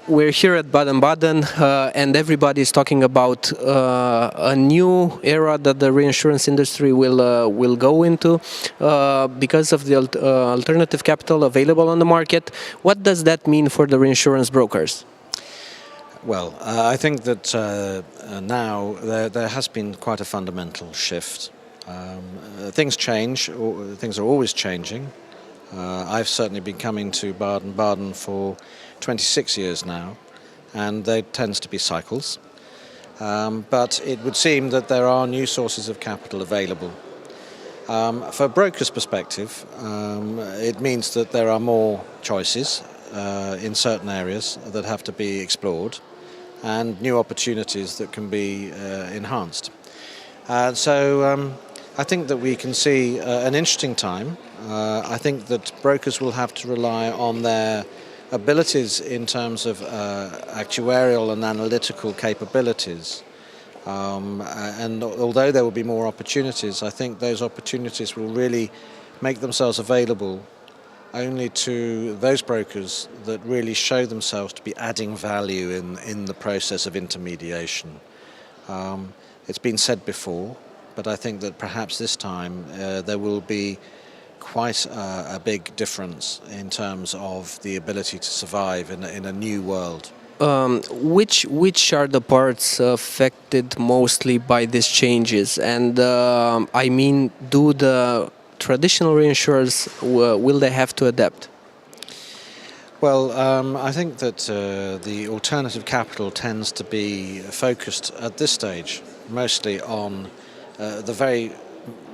we're here at Baden-Baden, and everybody is talking about a new era that the reinsurance industry will go into because of the alternative capital available on the market. What does that mean for the reinsurance brokers? Well, I think that now there has been quite a fundamental shift. Things change, things are always changing. I've certainly been coming to Baden-Baden for 26 years now, and there tends to be cycles. But it would seem that there are new sources of capital available. For a broker's perspective, it means that there are more choices in certain areas that have to be explored, and new opportunities that can be enhanced. So I think that we can see an interesting time. I think that brokers will have to rely on their abilities in terms of actuarial and analytical capabilities. And although there will be more opportunities, I think those opportunities will really make themselves available only to those brokers that really show themselves to be adding value in the process of intermediation. It's been said before, but I think that perhaps this time there will be quite a big difference in terms of the ability to survive in a new world. Which are the parts affected mostly by these changes? And I mean, do the traditional reinsurers, will they have to adapt? Well, I think that the alternative capital tends to be focused at this stage mostly on the very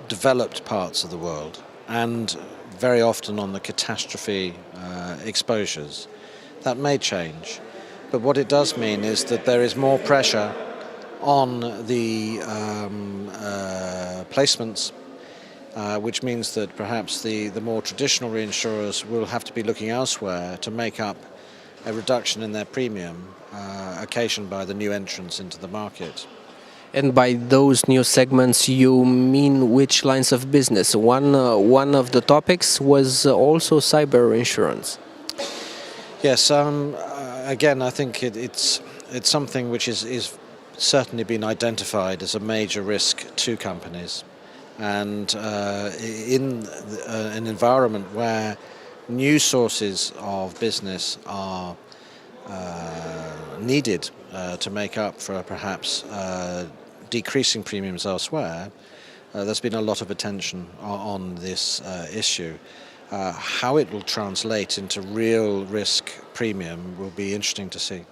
developed parts of the world, and very often on the catastrophe exposures. That may change, but what it does mean is that there is more pressure on the placements, which means that perhaps the more traditional reinsurers will have to be looking elsewhere to make up a reduction in their premium occasioned by the new entrants into the market. And by those new segments, you mean which lines of business? One of the topics was also cyber insurance. Yes, again, I think it's something which is certainly been identified as a major risk to companies. And in an environment where new sources of business are needed to make up for perhaps decreasing premiums elsewhere, there's been a lot of attention on this issue. How it will translate into real risk premium will be interesting to see.